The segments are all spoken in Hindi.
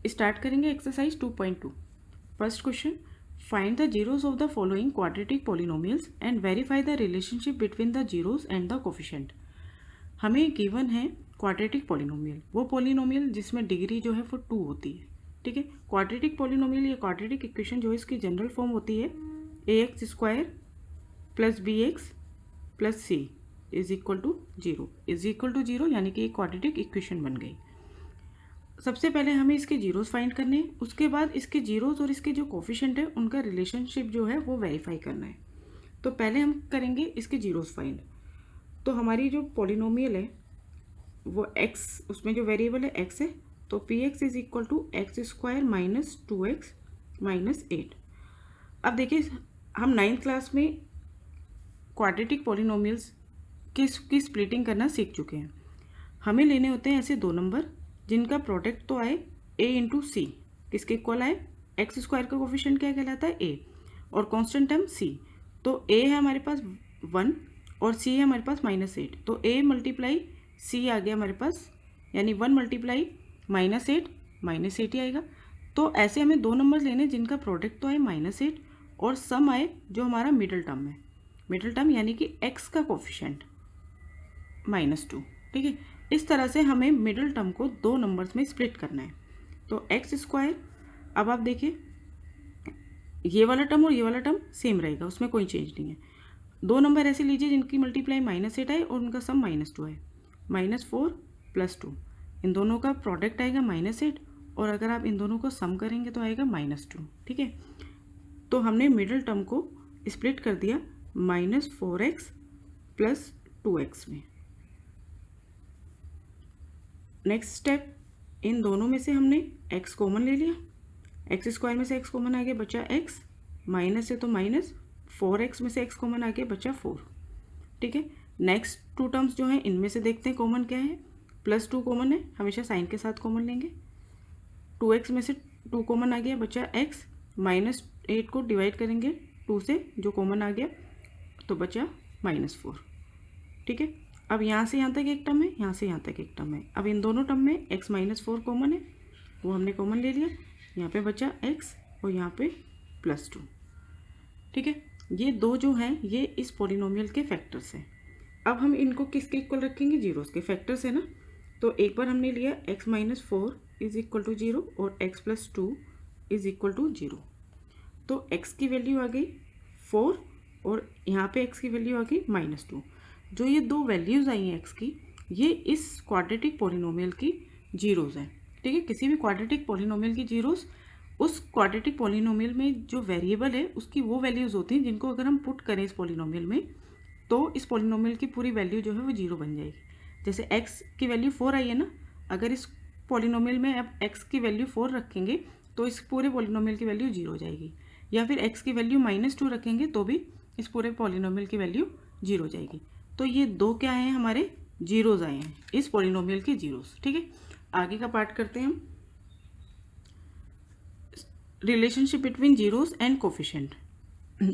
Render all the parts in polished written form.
स्टार्ट करेंगे exercise 2.2। First question, find the zeros of the following quadratic polynomials and verify the relationship between the zeros and the coefficient. हमें गिवन है क्वाड्रेटिक पॉलिनोमियल, वो पॉलिनोमियल जिसमें डिग्री जो है वो 2 होती है। ठीक है, क्वाड्रेटिक पॉलिनोमियल या क्वाड्रेटिक इक्वेशन जो है इसकी जनरल फॉर्म होती है ax square plus B X plus C is equal to zero, यानी कि एक क्वाड्रेटिक इक्वेशन बन गई। सबसे पहले हमें इसके जीरोस फाइंड करने हैं, उसके बाद इसके जीरोस और इसके जो कोफिशिएंट है उनका रिलेशनशिप जो है वो वेरीफाई करना है। तो पहले हम करेंगे इसके जीरोस फाइंड। तो हमारी जो पॉलिनोमियल है वो x, उसमें जो वेरिएबल है x है, तो P X is equal to X square minus 2x minus 8। अब देखिए, हम 9th क्लास में क्वाड्रेटिक पॉलिनोमियल्स की स्प्लिटिंग करना सीख चुके हैं। हमें लेने होते हैं ऐसे दो नंबर जिनका प्रोडक्ट तो आए a इंटू सी, किसके इक्वल आए, एक्स स्क्वायर का कोफिशिएंट क्या कहलाता है a, और कांस्टेंट टर्म c। तो a है हमारे पास 1 और c है हमारे पास -8, तो a मल्टीप्लाई c आ गया हमारे पास, यानी 1 मल्टीप्लाई -8 ही आएगा। तो ऐसे हमें दो नंबर लेने जिनका प्रोडक्ट तो आए -8 और सम आए जो हमारा मिडल टर्म है, मिडल टर्म यानी कि x का कोफिशिएंट -2। ठीक है, इस तरह से हमें मिडल टर्म को दो नंबर्स में स्प्लिट करना है। तो एक्स स्क्वायर, अब आप देखिए ये वाला टर्म और ये वाला टर्म सेम रहेगा, उसमें कोई चेंज नहीं है। दो नंबर ऐसे लीजिए जिनकी मल्टीप्लाई -8 आए और उनका सम -2 आए, -4 + 2, इन दोनों का प्रोडक्ट आएगा -8 और अगर आप इन दोनों को सम करेंगे तो आएगा -2। ठीक है, तो हमने मिडल टर्म को स्प्लिट कर दिया -4x + 2x में। नेक्स्ट स्टेप, इन दोनों में से हमने x कॉमन ले लिया, एक्स स्क्वायर में से x कॉमन आ गया, बचा x, माइनस है तो माइनस, 4x में से x कॉमन आ गया, बचा 4। ठीक है, नेक्स्ट टू टर्म्स जो हैं इनमें से देखते हैं कॉमन क्या है। +2 कॉमन है, हमेशा साइन के साथ कॉमन लेंगे। 2x में से 2 कॉमन आ गया, बचा x, -8 को डिवाइड करेंगे 2 से, जो कॉमन आ गया तो बचा -4। ठीक है, अब यहाँ से यहाँ तक एक टर्म है, यहाँ से यहाँ तक एक टर्म है। अब इन दोनों टर्म में x -4 कॉमन है, वो हमने कॉमन ले लिया, यहाँ पे बचा x और यहाँ पे +2। ठीक है, ये दो जो हैं ये इस पॉलिनोमियल के फैक्टर्स हैं। अब हम इनको किसके इक्वल रखेंगे, जीरोस के फैक्टर्स है ना। तो एक बार हमने लिया x -4 इज इक्वल टू 0 और x + 2 इज इक्वल टू 0। तो x की वैल्यू आ गई 4 और यहाँ पे x की वैल्यू आ गई -2। जो ये दो वैल्यूज़ आई हैं x की, ये इस क्वाड्रेटिक पॉलिनोमियल की जीरोज़ हैं। ठीक है, किसी भी क्वाड्रेटिक पॉलिनोमियल की जीरोज़ उस क्वाड्रेटिक पॉलिनोमियल में जो वेरिएबल है उसकी वो वैल्यूज़ होती हैं जिनको अगर हम पुट करें इस पॉलिनोमियल में तो इस पॉलिनोमियल की पूरी वैल्यू जो है वो 0 बन जाएगी। जैसे x की वैल्यू 4 आई है ना, अगर इस पॉलिनोमियल में अब x की वैल्यू 4 रखेंगे तो इस पूरे पॉलिनोमियल की वैल्यू 0 हो जाएगी, या फिर x की वैल्यू -2 रखेंगे तो भी इस पूरे पॉलिनोमियल की वैल्यू 0 हो जाएगी। तो ये दो क्या हैं, हमारे जीरोज़ आए हैं इस पॉलिनोमियल के जीरोज़। ठीक है, आगे का पार्ट करते हैं हम, relationship between zeros and coefficient.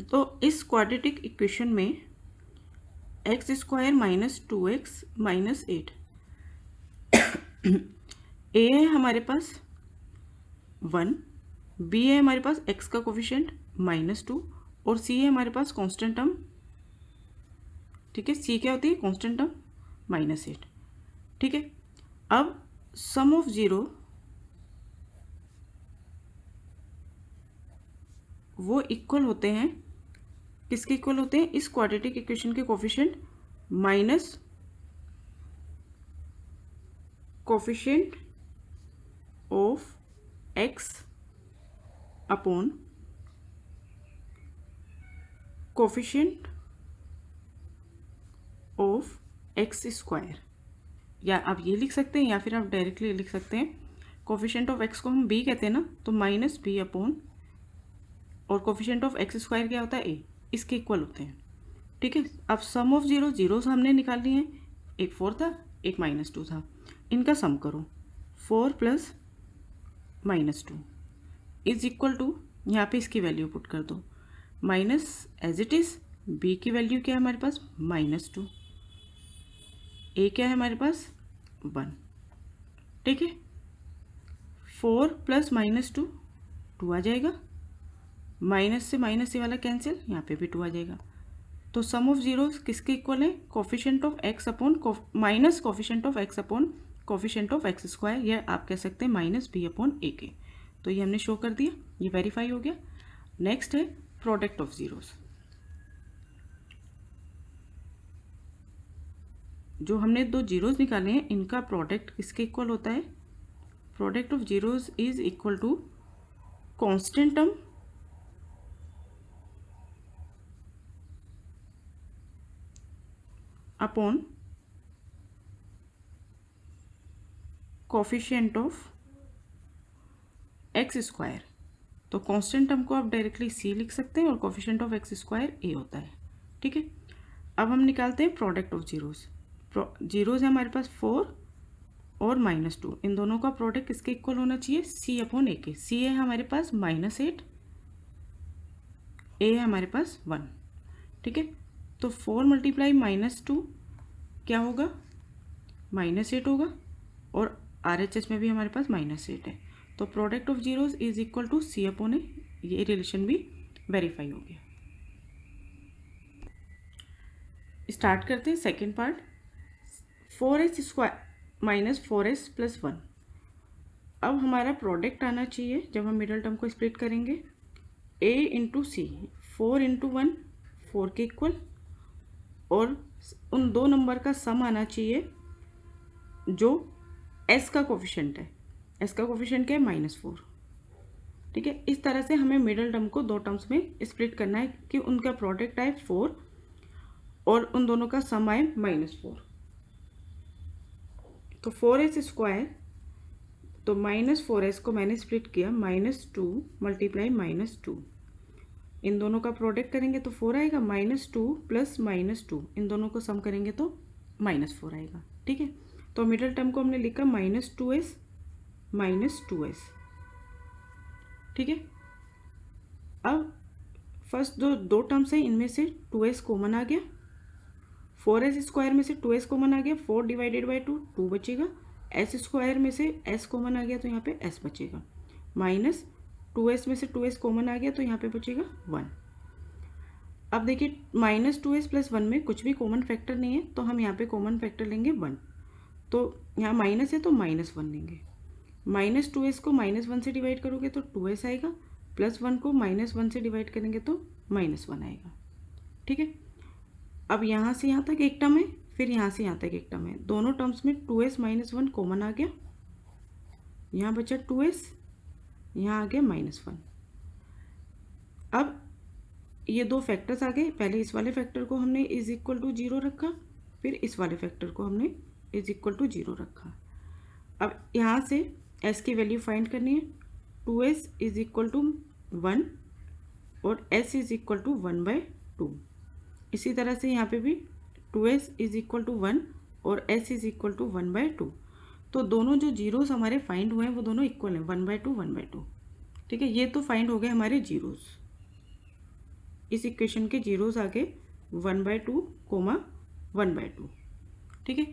तो इस क्वाड्रेटिक इक्वेशन में एक्स स्क्वायर -2x -8 ए है हमारे पास 1, बी है हमारे पास x का कोफिशिएंट -2 और c है हमारे पास कांस्टेंट टर्म। ठीक है, c क्या होती है, कांस्टेंट टर्म -8। ठीक है, अब सम ऑफ जीरो वो इक्वल होते हैं, किसके इक्वल होते हैं, इस क्वाड्रेटिक इक्वेशन के coefficient minus coefficient of x upon coefficient of x square. या आप ये लिख सकते हैं या फिर आप डायरेक्टली लिख सकते हैं, कोफिशिएंट ऑफ x को हम b कहते हैं ना, तो -b अपॉन, और कोफिशिएंट ऑफ x स्क्वायर क्या होता है a, इसके इक्वल होते हैं। ठीक है, अब सम ऑफ जीरोस हमने निकाल लिए हैं, एक 4 था एक -2 था, इनका सम करो, 4 + -2 इज इक्वल टू, यहाँ पे इसकी वैल्यू पुट कर दो, minus as it is, b की वैल्यू क्या है हमारे पास -2, a क्या है हमारे पास 1। ठीक है, 4 प्लस माइनस 2 2 आ जाएगा, माइनस से वाला कैंसिल, यहाँ पे भी 2 आ जाएगा। तो सम ऑफ जीरोस किसके इक्वल है? Coefficient of x upon minus coefficient of x upon coefficient of X square, या आप कह सकते हैं माइनस बी अपॉन ए के। तो ये हमने शो कर दिया, ये वेरीफाई हो गया। नेक्स्ट है प्रोडक्ट ऑफ जीरोस। जो हमने दो जीरोस निकाले हैं इनका प्रोडक्ट किसके इक्वल होता है? Product of zeros is equal to constant term upon coefficient of X square. तो कांस्टेंट टर्म को आप डायरेक्टली सी लिख सकते हैं और coefficient of X square A होता है। ठीक है, अब हम निकालते हैं प्रोडक्ट ऑफ जीरोस। जीरोस है हमारे पास 4 और -2, इन दोनों का प्रोडक्ट किसके इक्वल होना चाहिए? सी अपॉन ए के। सी है हमारे पास -8, ए है हमारे पास 1। ठीक है, तो 4 मल्टीप्लाई -2 क्या होगा? -8 होगा, और RHS में भी हमारे पास -8 है। तो product of zeros is equal to C upon A, ये रिलेशन भी वेरीफाई हो गया। स्टार्ट करते हैं second part. 4s square minus 4s plus 1। अब हमारा प्रोडक्ट आना चाहिए जब हम मिडल टर्म को स्प्लिट करेंगे, a इंटू सी, 4 इंटू 1 4 के इक्वल, और उन दो नंबर का सम आना चाहिए जो s का कोफिशिएंट है। s का कोफिशिएंट क्या है? -4। ठीक है, इस तरह से हमें मिडल टर्म को दो टर्म्स में स्प्लिट करना है कि उनका प्रोडक्ट आए 4 और उन दोनों का सम आए -4। तो 4s स्क्वायर, तो -4s को मैंने स्प्लिट किया, -2 मल्टीप्लाई -2, इन दोनों का प्रोडक्ट करेंगे तो 4 आएगा, -2 प्लस -2 इन दोनों को सम करेंगे तो -4 आएगा। ठीक है, तो मिडल टर्म को हमने लिखा -2s -2s। ठीक है, अब फर्स्ट जो दो टर्म्स हैं इनमें से 2s कॉमन आ गया, 4s स्क्वायर में से 2s कॉमन आ गया, 4 डिवाइडेड बाई 2 2 बचेगा, s स्क्वायर में से s कॉमन आ गया तो यहाँ पे s बचेगा, माइनस 2s में से 2s कॉमन आ गया तो यहाँ पे बचेगा 1। अब देखिए -2s प्लस 1 में कुछ भी कॉमन फैक्टर नहीं है, तो हम यहाँ पे कॉमन फैक्टर लेंगे 1, तो यहाँ माइनस है तो -1 लेंगे। -2s को -1 से डिवाइड करोगे तो 2s आएगा, प्लस 1 को -1 से डिवाइड करेंगे तो -1 आएगा। ठीक है, अब यहाँ से यहाँ तक एक टर्म है, फिर यहाँ से यहाँ तक एक टर्म है, दोनों टर्म्स में 2s -1 कॉमन आ गया, यहाँ बचा 2s, यहाँ आ गया -1। अब ये दो फैक्टर्स आ गए, पहले इस वाले फैक्टर को हमने इज इक्वल टू 0 रखा, फिर इस वाले फैक्टर को हमने इज इक्वल टू 0 रखा। अब यहाँ से s की वैल्यू फाइंड करनी है, 2s इज इक्वल टू 1 और s इज इक्वल टू 1/2। इसी तरह से यहाँ पे भी 2s इज इक्वल टू 1 और s इज इक्वल टू 1/2। तो दोनों जो जीरोस हमारे फाइंड हुए हैं वो दोनों इक्वल हैं, 1/2 1/2। ठीक है, ये तो फाइंड हो गए हमारे जीरोस, इस इक्वेशन के जीरोस आ गए 1/2, 1/2। ठीक है,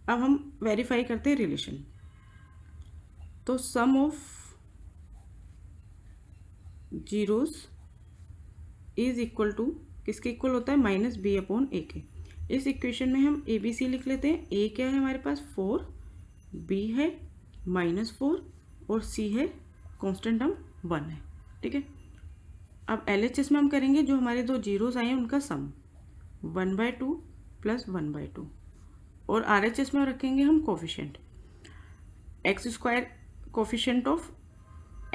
अब हम वेरीफाई करते हैं रिलेशन। तो sum of zeros is equal to किसके इक्वल होता है? -b अपॉन ए के। इस इक्वेशन में हम ABC लिख लेते हैं। a क्या है हमारे पास? 4, b है -4 और c है कांस्टेंट टर्म 1 है। ठीक है, अब LHS में हम करेंगे जो हमारे दो जीरोस आए हैं उनका सम 1/2 प्लस 1/2, और RHS में रखेंगे हम coefficient x square, coefficient of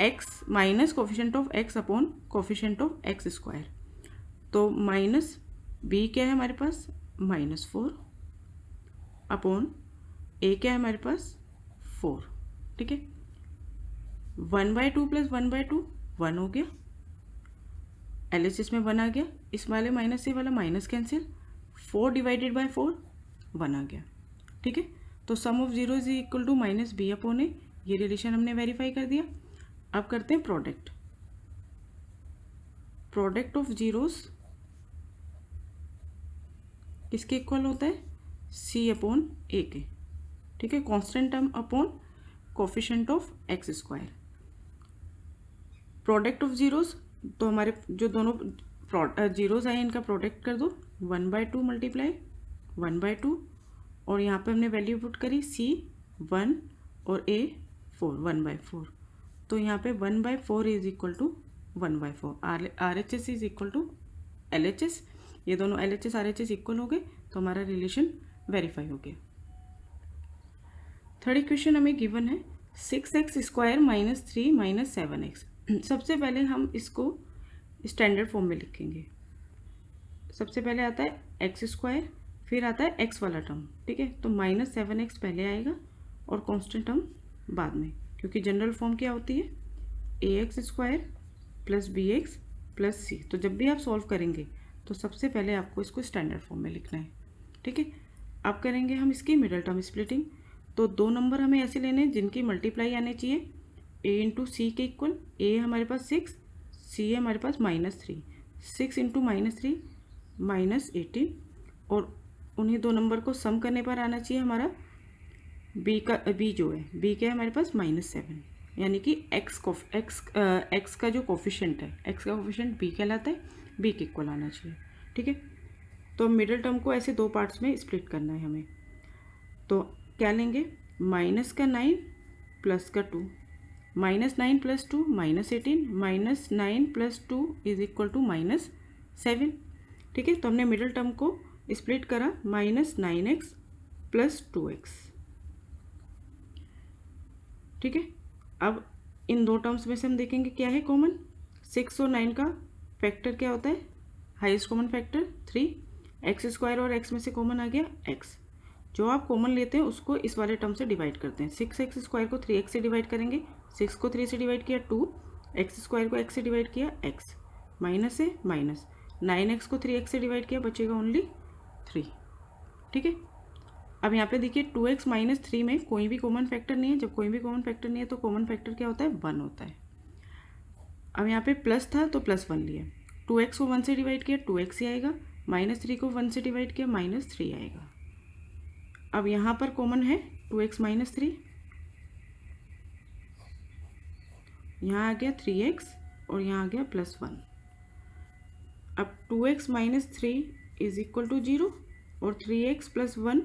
x minus coefficient of x upon coefficient of x square. तो -b क्या है हमारे पास? -4 अपॉन a क्या है हमारे पास? 4। ठीक है, 1/2 प्लस 1/2 1 हो गया, LHS में 1 आ गया, इस वाले माइनस से वाला माइनस कैंसिल, 4 डिवाइडेड बाय 4 1 आ गया। ठीक है, तो sum of zero is equal to -b upon A, ये रिलेशन हमने वेरीफाई कर दिया। अब करते हैं प्रोडक्ट। प्रोडक्ट ऑफ जीरोस किसके इक्वल होता है? c अपॉन ए के। ठीक है, constant term upon coefficient of X square. Product of zeros, तो हमारे जो दोनों जीरोस आए इनका प्रोडक्ट कर दो, 1/2 मल्टीप्लाई 1/2, और यहाँ पे हमने वैल्यू पुट करी C 1 और A 4, 1/4। तो यहाँ पे 1/4 is equal to 1/4। RHS is equal to LHS, ये दोनों LHS RHS इक्वल हो गए, तो हमारा रिलेशन वेरीफाई हो गया। थर्ड इक्वेशन हमें गिवन है 6x square minus 3 minus 7x। सबसे पहले हम इसको स्टैंडर्ड फॉर्म में लिखेंगे। सबसे पहले आता है एक्स स्क्वायर, फिर आता है एक्स वाला टर्म, ठीक है। तो -7x पहले आएगा और कांस्टेंट टर्म बाद में, क्योंकि जनरल फॉर्म क्या होती है, ax square plus bx plus c। तो जब भी आप सॉल्व करेंगे तो सबसे पहले आपको इसको स्टैंडर्ड फॉर्म में लिखना है, ठीक है। अब करेंगे हम इसकी मिडल टर्म स्प्लिटिंग। तो दो नंबर हमें ऐसे लेने हैं जिनकी मल्टीप्लाई आने चाहिए a इंटू सी के इक्वल। a है हमारे पास 6, c है हमारे पास -3, 6 इंटू -3 -18, और उन्हीं दो नंबर को सम करने पर आना चाहिए हमारा b का, b जो है b क्या है हमारे पास -7, यानी कि x का जो कोफिशिएंट है, x का कोफिशिएंट b कहलाता है, b के इक्वल आना चाहिए, ठीक है। तो मिडिल टर्म को ऐसे दो पार्ट्स में स्प्लिट करना है हमें। तो क्या लेंगे, -9 प्लस का 2, -9 plus 2 -18, -9 plus 2 is equal to -7, ठीक है। तो हमने मिडिल टर्म को स्प्लिट करा, -9x प्लस 2x, ठीक है। अब इन दो टर्म्स में से हम देखेंगे क्या है कॉमन। 6 और 9 का फैक्टर क्या होता है, highest common factor 3। X square और x में से कॉमन आ गया x, जो आप कॉमन लेते हैं उसको इस वाले टर्म से डिवाइड करते हैं। 6x स्क्वायर को 3x से डिवाइड करेंगे, 6 को 3 से डिवाइड किया 2, एक्स स्क्वायर को x से डिवाइड किया x, माइनस से माइनस, 9x को 3x से डिवाइड किया, बचेगा ओनली 3, ठीक है। अब यहाँ पे देखिए 2x - 3 में कोई भी कॉमन फैक्टर नहीं है। जब कोई भी कॉमन फैक्टर नहीं है तो कॉमन फैक्टर क्या होता है, 1 होता है। अब यहाँ पे प्लस था तो +1 लिया, 2x को 1 से डिवाइड किया 2x ही आएगा, -3 को 1 से डिवाइड किया -3 आएगा। अब यहाँ पर कॉमन है 2x - 3, यहाँ आ गया 3x और यहाँ आ गया +1। अब 2x - 3 इज इक्वल टू 0 और 3x + 1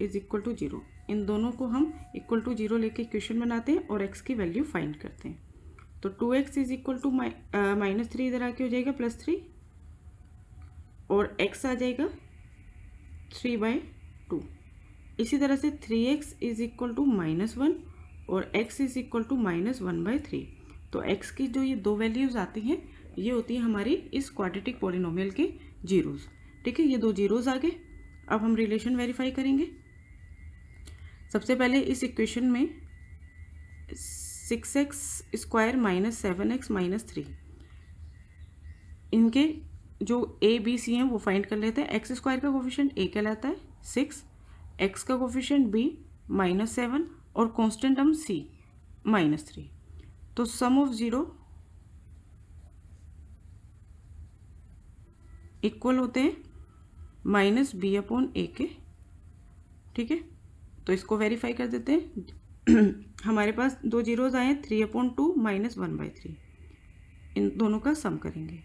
इज इक्वल टू 0। इन दोनों को हम इक्वल टू 0 लेके इक्वेशन बनाते हैं और x की वैल्यू फाइंड करते हैं। तो 2x इज इक्वल टू -3 इधर आके हो जाएगा +3, और x आ जाएगा 3/2। इसी तरह से 3x इज इक्वल टू -1 और x इज इक्वल टू -1/3। तो x की जो ये दो वैल्यूज़ आती हैं ये होती है हमारी इस क्वाड्रेटिक पॉलिनोमियल के जीरोस, ठीक है। ये दो जीरोस आ गए। अब हम रिलेशन वेरीफाई करेंगे। सबसे पहले इस इक्वेशन में 6x स्क्वायर -7x -3, इनके जो a b c हैं वो फाइंड कर लेते हैं। एक्स स्क्वायर का कोफिशिएंट a कहलाता है 6, x का कोफिशिएंट b -7 और कांस्टेंट टर्म c -3। तो सम ऑफ 0 इक्वल होते हैं -b/a के, ठीक है। तो इसको वेरीफाई कर देते हैं। हमारे पास दो जीरोज आए हैं, 3/2 -1/3, इन दोनों का सम करेंगे।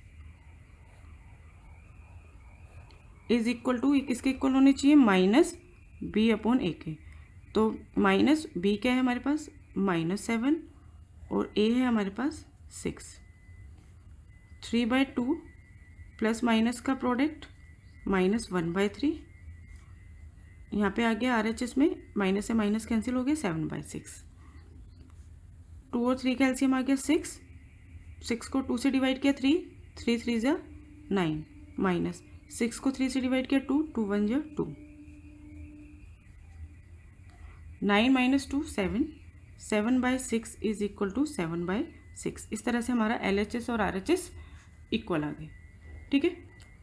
इज इक्वल टू, किसके इक्वल होने चाहिए, -b/a के। तो -b क्या है हमारे पास, -7 और a है हमारे पास 6। 3/2 प्लस माइनस का प्रोडक्ट -1/3, यहाँ पे आ गया RHS में माइनस से माइनस कैंसिल हो गया 7/6। 2 और 3 का एलसीएम आ गया 6, 6 को 2 से डिवाइड किया 3, 3 3 जा 9, माइनस 6 को 3 से डिवाइड किया 2, 2 1 जा 2, 9 - 2 7, 7/6 इज इक्वल टू 7/6। इस तरह से हमारा LHS और RHS इक्वल आ गए, ठीक है।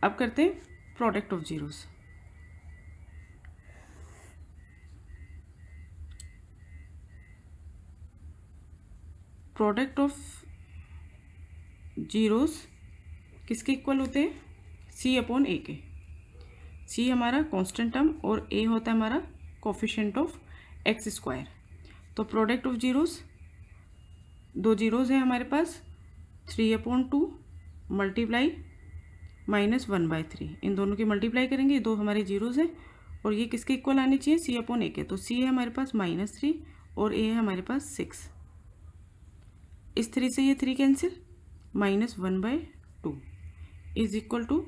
अब करते हैं product of zeros. Product of zeros किसके इक्वल होते हैं, C/A के। C हमारा कांस्टेंट टर्म और A होता है हमारा कोफिशिएंट ऑफ एक्स स्क्वायर। तो प्रोडक्ट ऑफ जीरोस, दो जीरोस है हमारे पास, 3/2 मल्टीप्लाई -1/3, इन दोनों की मल्टीप्लाई करेंगे, दो हमारे जीरोस हैं और ये किसके इक्वल आने चाहिए, C/A के। तो C है हमारे पास -3 और A है हमारे पास 6। इस 3 से ये 3 कैंसिल, -1/2 इज इक्वल टू,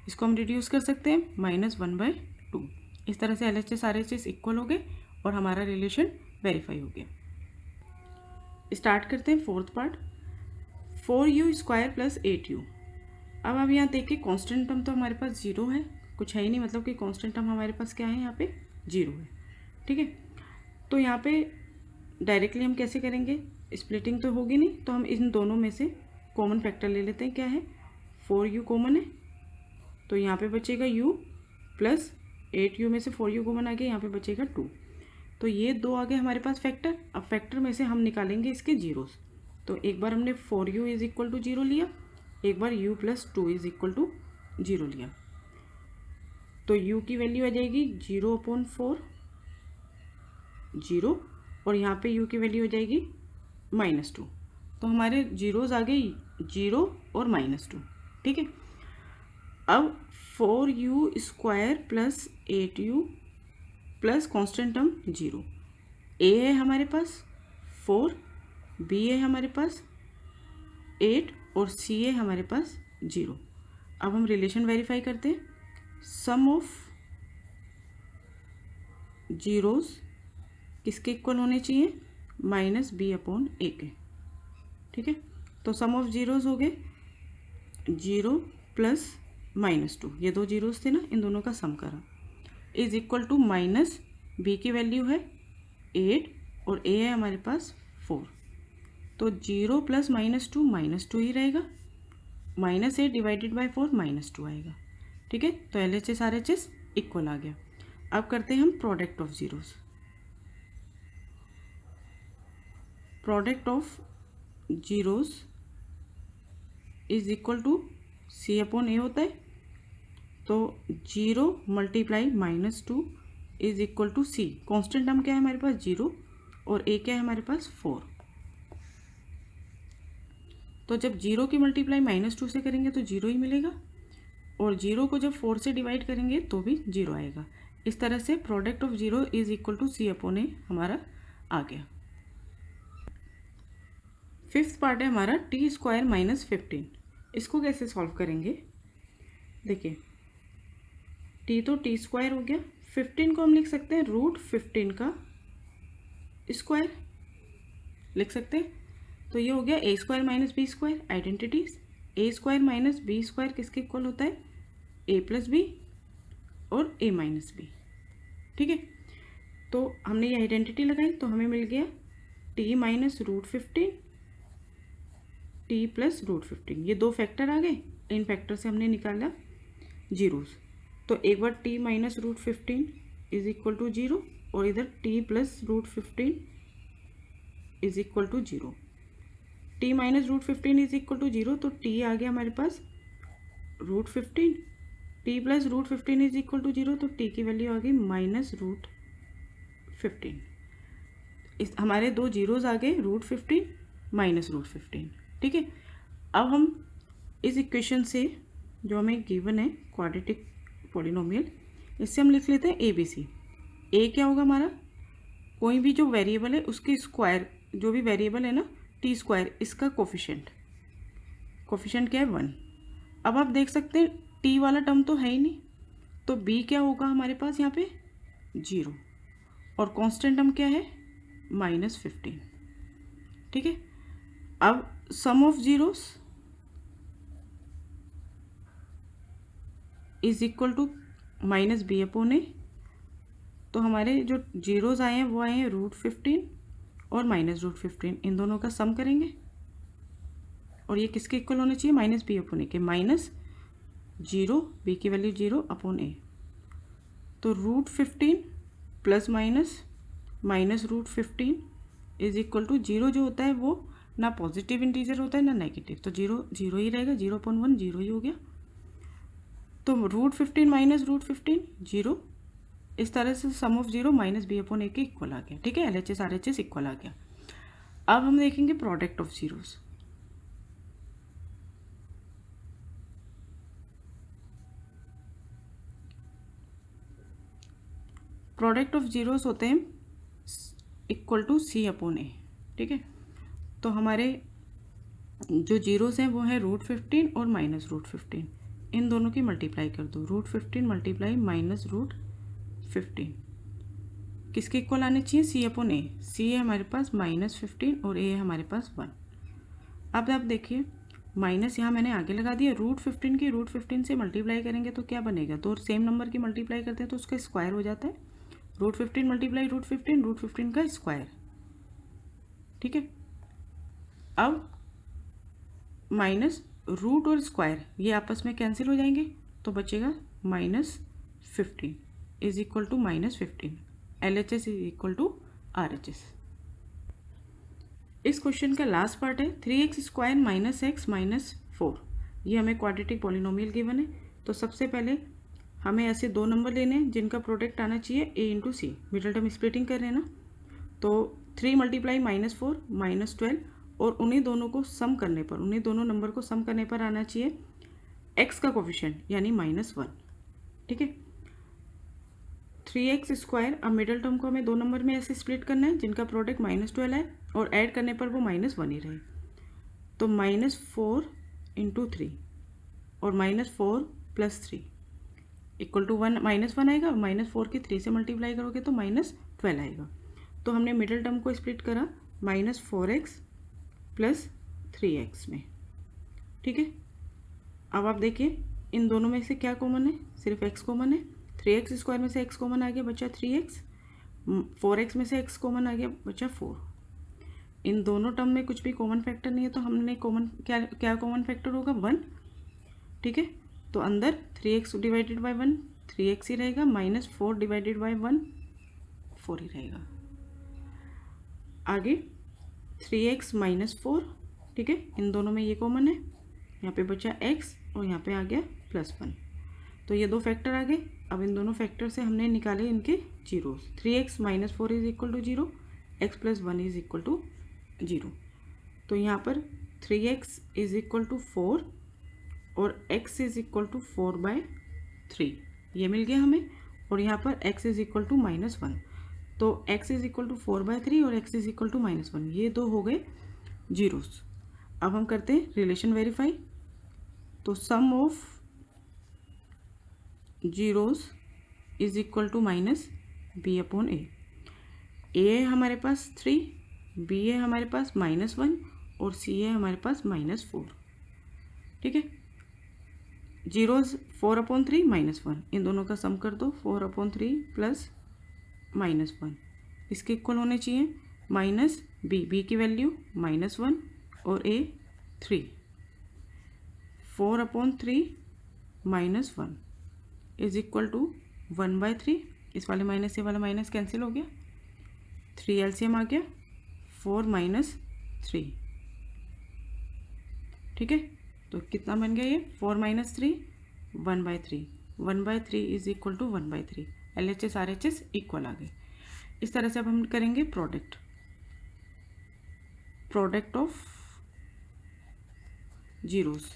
इसको हम रिड्यूस कर सकते हैं, -1/2। इस तरह से LHS RHS इक्वल हो गए और हमारा रिलेशन वेरीफाई हो गया। स्टार्ट करते हैं फोर्थ पार्ट, 4u² + 8u। अब आप यहाँ देखिए कांस्टेंट टर्म तो हमारे पास 0 है, कुछ है ही नहीं, मतलब कि कांस्टेंट टर्म हमारे पास क्या है, यहाँ पे 0 है। ठीक है, तो यहाँ पे डायरेक्टली हम कैसे करेंगे, स्प्लिटिंग तो होगी नहीं, तो हम इन दोनों में से कॉमन फैक्टर ले लेते हैं। क्या है, 4u कॉमन है, तो यहाँ पे बचेगा u प्लस 8u में से 4u कॉमन आ गया, यहाँ पे बचेगा 2। तो ये दो आ गए हमारे पास फैक्टर। अब फैक्टर में से हम निकालेंगे इसके जीरोस। तो एक बार हमने 4u = 0 लिया, एक बार u + 2 = 0 लिया। तो u की वैल्यू आ जाएगी 0/4 0, और यहाँ पे u की वैल्यू हो जाएगी -2। तो हमारे जीरोस आ गए 0 और -2। ठीक है, अब 4u² + 8u plus constant term 0, a है हमारे पास 4, b है हमारे पास 8 और c है हमारे पास 0। अब हम रिलेशन वेरीफाई करते हैं, सम ऑफ जीरोस किसके इक्वल होने चाहिए, -b/a के। ठीक है, तो सम ऑफ जीरोस हो गए 0 + -2, ये दो जीरोस थे ना, इन दोनों का सम करा, इज इक्वल टू -b की वैल्यू है 8 और a है हमारे पास 4। तो 0 + -2 ही रहेगा, -8 / 4 -2 आएगा। ठीक है, तो LHS RHS इक्वल आ गया। अब करते हैं हम product of zeros. Product of zeros is equal to C/A होता है, तो 0 × -2 is equal to C। Constant term क्या है हमारे पास 0 और a क्या है हमारे पास 4। तो जब 0 की मल्टीप्लाई -2 से करेंगे तो 0 ही मिलेगा, और 0 को जब 4 से डिवाइड करेंगे तो भी 0 आएगा। इस तरह से product of 0 is equal to C/A हमारा आ गया। फिफ्थ पार्ट है हमारा t² - 15। इसको कैसे सॉल्व करेंगे, देखिए t तो t² हो गया, 15 को हम लिख सकते हैं √15 का स्क्वायर लिख सकते हैं। तो ये हो गया a² - b², identities. a² - b² किसके इक्वल होता है, a + b और a - b। ठीक है, तो हमने ये आइडेंटिटी लगाई तो हमें मिल गया t - √15 t + √15, ये दो फैक्टर आ गए, इन फैक्टर से हमने निकाला जीरोस। तो एक बार t - √15 इज इक्वल टू 0 और इधर t + √15 is equal to 0। t - √15 is equal to 0, तो t आ गया हमारे पास √15, t + √15 इज इक्वल टू 0, तो t की वैल्यू आ गई -√15। इस हमारे दो जीरोस आ गए √15 -√15। ठीक है, अब हम इस इक्वेशन से जो हमें गिवन है क्वाड्रेटिक पॉलिनोमियल, इससे हम लिख लेते हैं ABC। a क्या होगा हमारा, कोई भी जो वेरिएबल है उसके स्क्वायर, जो भी वेरिएबल है ना t², इसका कोफिशिएंट क्या है 1। अब आप देख सकते हैं t वाला टर्म तो है ही नहीं, तो b क्या होगा हमारे पास यहाँ पे 0, और कांस्टेंट टर्म क्या है -15। ठीक है, अब sum of zeros is equal to -b/a। तो हमारे जो जीरोस आए हैं वो आए हैं √15 और -√15, इन दोनों का सम करेंगे और ये किसके इक्वल होने चाहिए, -b/a के, -0 b की वैल्यू 0/a। तो √15 प्लस -√15 इज इक्वल टू 0 जो होता है वो ना पॉजिटिव इंटीजर होता है ना नेगेटिव, तो 0 ही रहेगा, 0/1 0 ही हो गया। तो √15 - √15 0, इस तरह से sum of zero minus B upon A के इक्वल आ गया। ठीक है, LHS RHS इक्वल आ गया। अब हम देखेंगे product of zeros. Product of zeros होते हैं इक्वल टू सी अपॉन ए। ठीक है, तो हमारे जो जीरोस हैं वो है √15 और -√15, इन दोनों की मल्टीप्लाई कर दो। √15 मल्टीप्लाई -√15 किसके इक्वल आने चाहिए? सी अपॉन ए। सी है हमारे पास -15 और ए है हमारे पास 1। अब आप देखिए माइनस यहाँ मैंने आगे लगा दिया। √15 की √15 से मल्टीप्लाई करेंगे तो क्या बनेगा? तो सेम नंबर की मल्टीप्लाई करते हैं तो उसका स्क्वायर हो जाता है। √15 मल्टीप्लाई √15 का स्क्वायर। ठीक है, अब माइनस रूट और स्क्वायर ये आपस में कैंसिल हो जाएंगे तो बचेगा -15 is equal to -15। LHS is equal to RHS। इस क्वेश्चन का लास्ट पार्ट है 3x² -x -4। ये हमें क्वाड्रेटिक पॉलिनोमियल गिवन है। तो सबसे पहले हमें ऐसे दो नंबर लेने हैं जिनका प्रोडक्ट आना चाहिए a into C. Middle term splitting कर रहे हैं ना, तो 3 मल्टीप्लाई -4 -12 और उन्हीं दोनों को सम करने पर, उन्हीं दोनों नंबर को सम करने पर आना चाहिए x का कोफिशिएंट यानी -1। ठीक है, 3x²। अब मिडल टर्म को हमें दो नंबर में ऐसे स्प्लिट करना है जिनका प्रोडक्ट -12 है और ऐड करने पर वो -1 ही रहे। तो -4 × 3 और -4 + 3 इक्वल टू 1 -1 आएगा। -4 की 3 से मल्टीप्लाई करोगे तो -12 आएगा। तो हमने मिडल टर्म को स्प्लिट करा -4x + 3x में। ठीक है, अब आप देखिए इन दोनों में से क्या कॉमन है? सिर्फ x कॉमन है। 3x² में से x कॉमन आ गया, बचा 3x। 4x में से x कॉमन आ गया, बचा 4। इन दोनों टर्म में कुछ भी कॉमन फैक्टर नहीं है तो हमने कॉमन क्या कॉमन फैक्टर होगा? 1। ठीक है, तो अंदर 3x डिवाइडेड बाई 1 3x ही रहेगा, -4 डिवाइडेड बाई 1 4 ही रहेगा। आगे 3x -4। ठीक है, इन दोनों में ये कॉमन है, यहाँ पे बचा x और यहाँ पे आ गया +1। तो ये दो फैक्टर आ गए। अब इन दोनों फैक्टर से हमने निकाले इनके जीरोस। 3x -4 is equal to 0, x + 1 is equal to 0। तो यहाँ पर 3x इज इक्वल टू 4 और x इज इक्वल टू 4/3 ये मिल गया हमें। और यहाँ पर x इज इक्वल टू -1, तो x इज इक्वल टू 4/3 और x इज इक्वल टू -1, ये दो हो गए जीरोस। अब हम करते हैं रिलेशन वेरीफाई। तो sum of zeros is equal to -b upon A. A है हमारे पास 3, b है हमारे पास -1 और c है हमारे पास -4। ठीक है, जीरोस 4/3 -1, इन दोनों का सम कर दो। 4/3 + -1 इसके इक्वल होने चाहिए -b की वैल्यू -1 और a 3। 4/3 -1 is equal to 1/3। इस वाले माइनस से वाला माइनस कैंसिल हो गया, 3 LCM आ गया, 4 - 3। ठीक है, तो कितना बन गया ये? 4 - 3 1/3। 1/3 is equal to 1/3। LHS RHS equal आ गए। इस तरह से अब हम करेंगे प्रोडक्ट ऑफ जीरोस।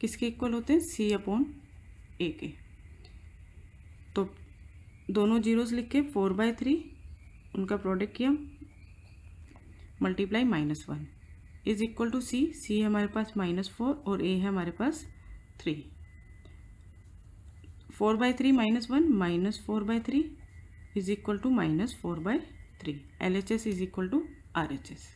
किसके इक्वल होते हैं? c अपॉन a के। तो दोनों जीरोस लिख के 4/3 उनका प्रोडक्ट किया, multiply -1 is equal to c। c है हमारे पास -4 और a है हमारे पास 3। 4/3 -1 -4/3 is equal to -4/3। LHS is equal to RHS।